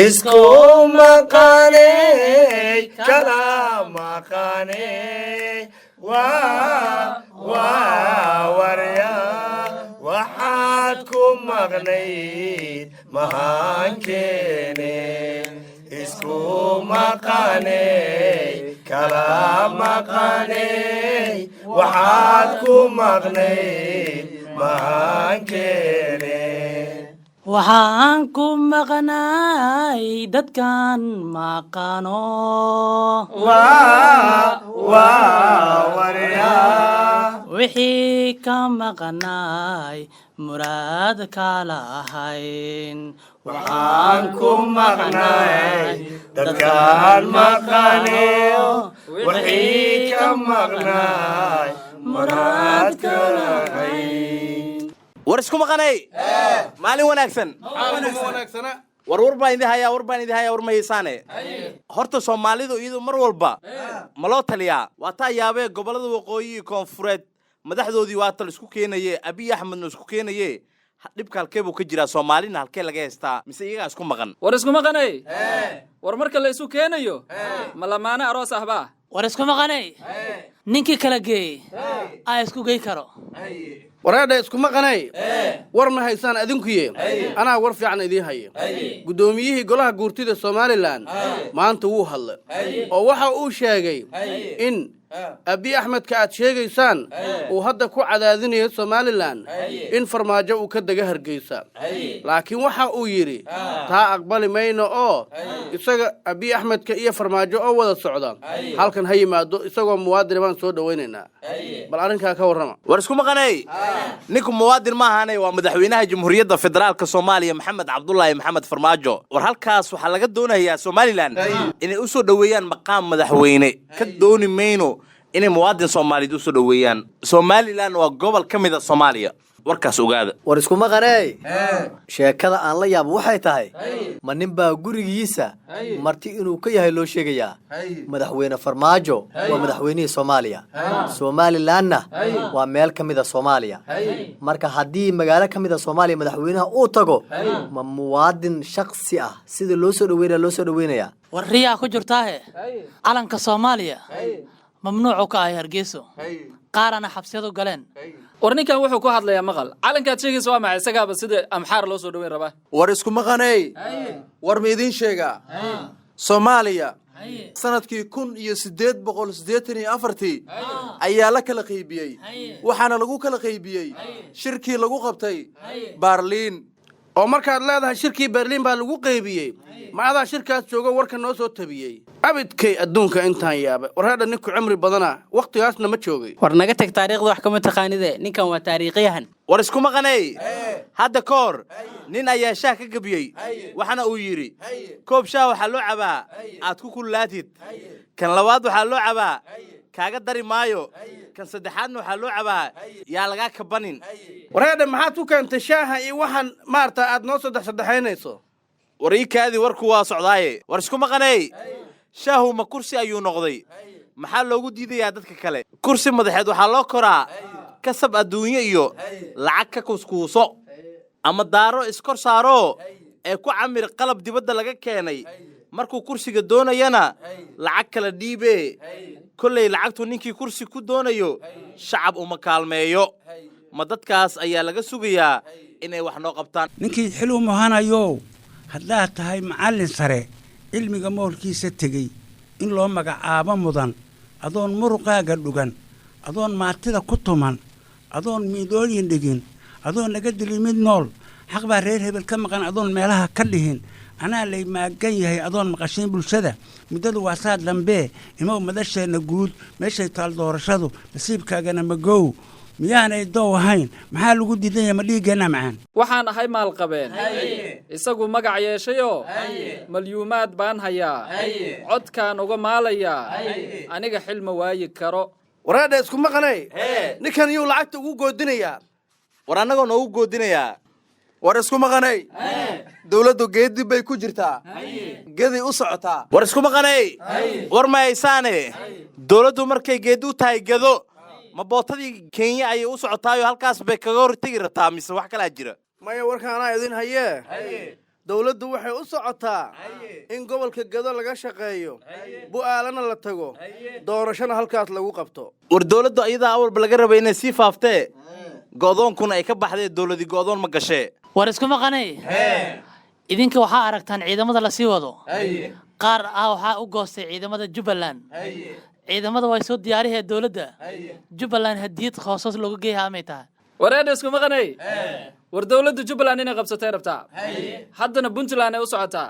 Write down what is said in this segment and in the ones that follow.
isku maqanay kala maqanay warya waxaad ku maqnayd mahankeene isku maqanay kala maqanay waxaad ku maqnayd mahankeene waxaan ku maqnay dadkan maqano warya wixii ka maqnay muraad kala ahayn waxaan ku maqnay dadkan maqanayo wixii ka maqnay muraad kala ahayn war isku maqanay maalin wanaagsan war baan idin hayaa war ma haysaane horta Soomaalidu iyadu mar walba ma loo taliyaa waa taa yaabee gobolada waqooyi koonfureed madaxdoodii waa tal isku keenayay Abiy Ahmed isku keenayay dhibka halkee buu ka jiraa Soomaalina halkee laga heystaa mise iyaga isku maqan war isku maqanay war marka la isu keenayo ma lamaana aroos ahba war isku maqanay ninkii kala geey ay isku geey karo waraada isku maqanay war ma haysan adinkuye ana war fiican idin haye gudoomiyihii golaha guurtida Soomaaliland maanta wuu hadlay oo waxa uu sheegay in Abiy Ahmed ka aad sheegaysaan uu hadda ku cadaadinayo Soomaaliland in farmaajo uu ka daga Hargeysa laakiin waxa uu yiri taa aqbali mayno oo isaga Abiy Ahmed ka iyo farmaajo oo wada socda halkan ha yimaado isagoo muwaadin baan soo dhaweynayna bal arrinka ka warrama war isku maqanay ninku muwaadin ma ahaanay waa madaxweynaha Jamhuuriyadda Federaalka Soomaaliya Maxamed Cabdullaahi Maxamed Farmaajo war halkaas waxa laga doonayaa Soomaaliland inay u soo dhaweeyaan maqaam madaxweyne ka dooni mayno inay muwaadin Soomaaliyeed u soo dhaweeyaan Soomaaliland waa gobol ka mid ah Soomaaliya warkaas ogaada war isku maqanay sheekada aan la yaabo waxay tahay ma nin baa gurigiisa marti inuu ka yahay loo sheegayaa madaxweyne Farmaajo waa madaxweynihii Soomaaliya Somalilandna waa meel ka mid ah Soomaaliya marka haddii magaalo ka mid ah Soomaaliya madaxweynaha uu tago ma muwaadin shakhsi ah sida loo soo dhaweynaya war riyaa ku jirtaahe calanka Soomaaliya mamnuuc ka ah Hargeysa qaarana xabsiyadu galeen war ninkan wuxuu ku hadlayaa maqal calankaad sheegayso waa maxay isagaaba sida amxaar loo soo dhaweyn rabaa war isku maqanay war ma idin sheega Soomaaliya sanadkii 1884 ayaa la kala qaybiyay waxaana lagu kala qaybiyay shirkii lagu qabtay Berlin oo markaad leedahay shirkii Berlin baa lagu qaybiyay maada shirkaas joogo warka noo soo tabiyay abidkay adduunka intaan yaabay warada ninku cimri badana waqtigaasna ma joogay war naga tag taariikhda wax kama taqaanide ninkan waa taariikhiyahan war isku maqanay hadda koor nin ayaa shaah ka gabiyay waxana uu yiri koob shaah waxa loo cabaa aad ku kulaatid kan labaad waxa loo cabaa kaaga dari maayo kan saddexaadna waxa loo cabaa yaa laga kabanin warada maxaad ku keentay shaaha iyo waxan maarta aad noo saddexaynayso wariikaadi warku waa socdaaye war isku maqanay shaahu ma kursi ayuu noqday maxaa loogu diidayaa dadka kale kursi madaxeed waxa loo koraa kasab adduunyo iyo lacag ka kuskuuso ama daaro iskor saaro ee ku camir qalab dibadda laga keenay markuu kursiga doonayana lacag kala dhiibe kullay lacagtu ninkii kursi ku doonayo shacab uma kaalmeeyo ma dadkaas ayaa laga sugayaa inay wax noo qabtaan ninkii xiluu mahanayo haddaad tahay macallin sare cilmiga moolkiisa tegey in loo magacaabo mudan adoon muruqaaga dhugan adoon maartida ku tuman adoon miidooyin dhigin adoon naga dili mid nool xaq baa reer hebel ka maqan adoon meelaha ka dhihin anaa lay maagan yahay adoon maqashiin bulshada muddadu waa saa dambe imow madasheenna guud meeshay taal doorashadu nasiibkaagana magow miyaanay doow ahayn maxaa lagu diidanya ma dhiigeenna macaan waxaan ahay maalqabeen isagu magac yeeshayoo malyuumaad baan hayaa codkaan uga maalayaa aniga xilma waayi karo waraada isku maqanay ninkan yuu lacagta ugu goodinayaa war annagoo noogu goodinayaa war isku maqanay dawladdu geedi bay ku jirtaa geedi u socotaa war isku maqanay war ma haysaane dawladdu markay geedi u tahay gedo ma bootadii Kenya ay u socotaayo halkaas bay kaga hortagi rabtaa mise wax kala jira maya warkaana idin hayee dawladdu waxay u socotaa in gobolka Gado laga shaqeeyo bu'aalana la tago doorashana halkaas lagu qabto war dawladdu ayada awalba laga rabay inay sii faaftee go'doonkuna ay ka baxday dawladii go'doon ma gashee war isku maqanay idinka waxaa aragtaan ciidamada la sii wado qaar waxaa u goostay ciidamada Jubbaland ciidamada way soo diyaariyeen dawladda Jubbaland hadiyad khaasas loogu geeyaa ma tahay wareed isku maqanay war dawladda Jubbaland inay qabsatay rabtaa haddana Puntland ay u socotaa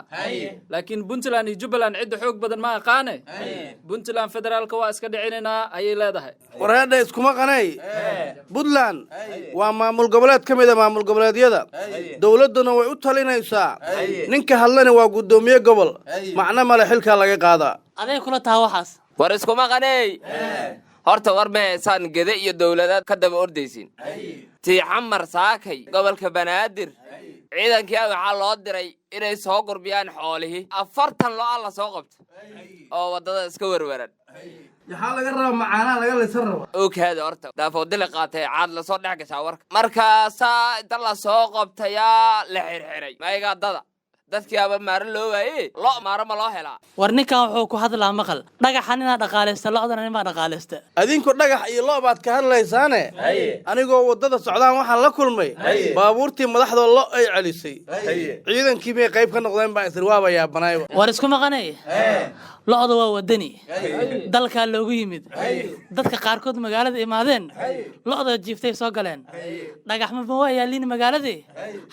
laakiin Puntland iyo Jubbaland cid xoog badan ma aqaane Puntland federaalka waa iska dhicinayna ayay leedahay wareed isku maqanay Puntland waa maamul goboleed kamid ah maamul goboleedyada dawladuna way u talinaysaa ninka hadlana waa gudoomiye gobol macna male xilka laga qaadaa aday kula tahay waxaas war isku maqanay horta war meesan Gado iyo dawladda ka daba ordaysin tii xamar saakay gobolka Banaadir ciidankii waxa loo diray inay soo gurbiyaan xoolihii 40 loo alla soo qabto oo wadada iska warwaran yaxa laga rabo macaana laga leesan rabo oogada horta daafo dil qaatay caad la soo dhex gashaa warka markaas inta la soo qabtaya la xirxiray mayga dadkii aba maar loo waayay lo maar ma loo helaa war ninkan wuxuu ku hadlaa maqal dhagaxan ina dhaqaaleysta lo'dana ma dhaqaaleysta adinku dhagax iyo loobaad ka hadlaysaane anigoo wadada socdaan waxaan la kulmay baabuurtii madaxda lo ay celisay ciidankii bay qayb ka noqdeen baa isirwaaba yaabanay war isku maqanay lo'da waa wadani dalka loogu yimid dadka qaarkood magaalada imaadeen lo'da jiiftay soo galeen dhagax ma waa yaalin magaaladii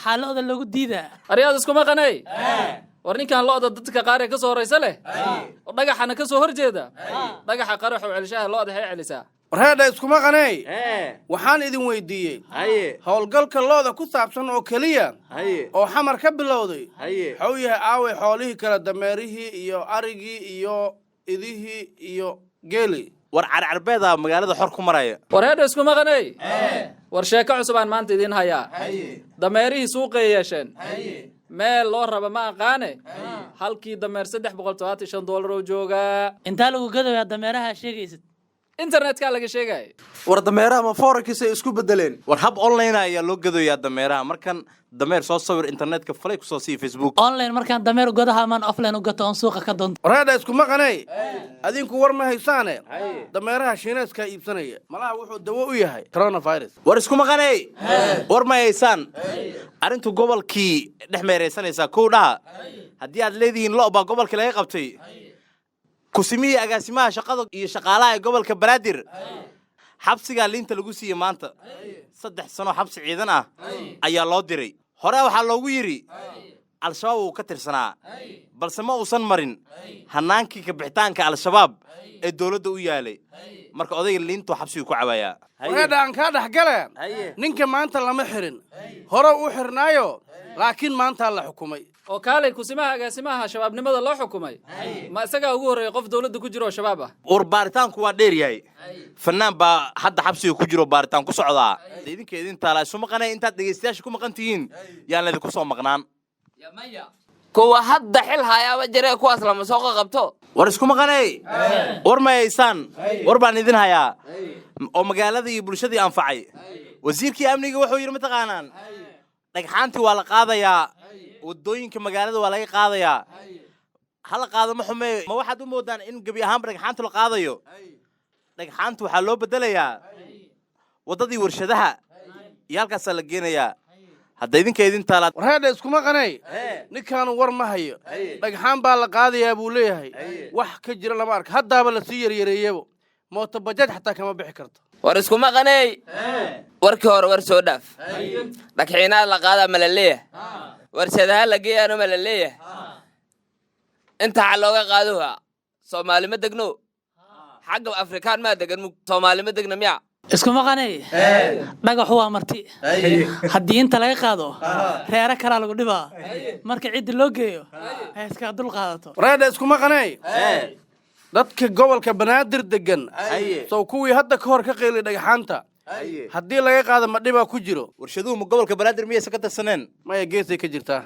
xaalada loogu diidaa ariyaad isku maqanay war ninkan lo'da dadka qaar ee ka soo horeysa leh oo dhagaxana ka soo horjeeda dhagaxa qaraxo celishaha lo'da hay celisaa wareed isku maqanay waxaan idin weydiiyay howlgalka looda ku saabsan oo kaliya oo xamar ka bilowday xaw yahay aaway xoolihii kala dameerihii iyo arigii iyo idihii iyo geeli war carcarbeeda magaalada xor ku maraya wareed isku maqanay war sheeko cusub aan maanta idin hayaa dameerihii suuqa yeesheen meel loo raba ma aqaane halkii dameer $375 oo jooga inta lagu gadayaa dameeraha sheegaysid internetka laga sheegay war dameeraha ma forex ay isku bedeleen war hab online ayaa loo gadoyaa dameeraha markan dameer soo sawir internetka falay ku soo sii Facebook online markaan dameer godaha man offline u gato on suuqa ka doonto wareed isku maqanay adinku war ma haysaane dameeraha shiineeska iibsanaya malaha wuxuu dawo u yahay coronavirus war isku maqanay war ma haysan arintu gobolkii dhex meereysanaysa koodhaha hadii aad leedihiin looba gobolka laga qabtay kusimiye agaasimaha shaqada iyo shaqaalaha gobolka Banaadir xabsiga liinta lagu siiyay maanta 3 sano xabsi ciidan ah ayaa loo diray hore waxa loogu yiri al-shabaab uu ka tirsanaa balse ma uusan marin hanaankii ka bixitaanka al-shabaab ee dawladda u yaalay marka odayga liintu xabsiga ku cabaaya wareedaan ka dhaxgale ninka maanta lama xirin hore u xirnaayo laakiin maanta la xukumay oo kaalay kusimaha agaasimaha shabaabnimada loo xukumay ma isaga ugu horeeyay qof dawladda ku jiro shabaab ah war baaritaanku waa dheer yahay fanaan baa hadda xabsiga ku jiro baaritaan ku socdaa idinka idin taala isu maqanay intaad dhageystayaasha ku maqantihiin yaan idinku soo maqnaan yamaya kuwa hadda xil hayaaba jiree kuwaas lama soo qabto war isku maqanay war ma haysan war baan idin hayaa oo magaalada iyo bulshadii anfacay wasiirkii amniga wuxuu yiri mataqaanaan dhagxaantii waa la qaadayaa wadooyinka magaalada waa laga qaadayaa hal qaado ma xume ma waxaad u moodaan in gabi ahaan dhagxaanta la qaadayo dhagxaanta waxa loo bedelayaa wadadii warshadaha iyo halkaas la geenayaa hadda idinka idin taala wareed isku maqanay ninkan war ma hayo dhagxaan baa la qaadayaa buu leeyahay wax ka jira lama arka hadaba la sii yareeyay mooto bajaaj xataa kama bixi karto war isku maqanay warkii hore war soo dhaaf dhagxiina la qaada ma la leeyahay warshadaha la geeyano ma la leeyahay inta looga qaadaha Soomaali ma degno xagga Afrikaan ma degan Soomaali ma degna miya isku maqanay dhagax waa marti hadii inta laga qaado reera kala lagu dhibaa marka cid loo geeyo ay iska dul qaadato wareed isku maqanay dadka gobolka Banaadir degan soo kuwii hadda ka hor ka qeylay dhagaxaanta hadii laga qaado ma dhiba ku jiro warshaduhu ma gobolka Banaadir miyay ka tirsaneen ma geesay ka jirtaa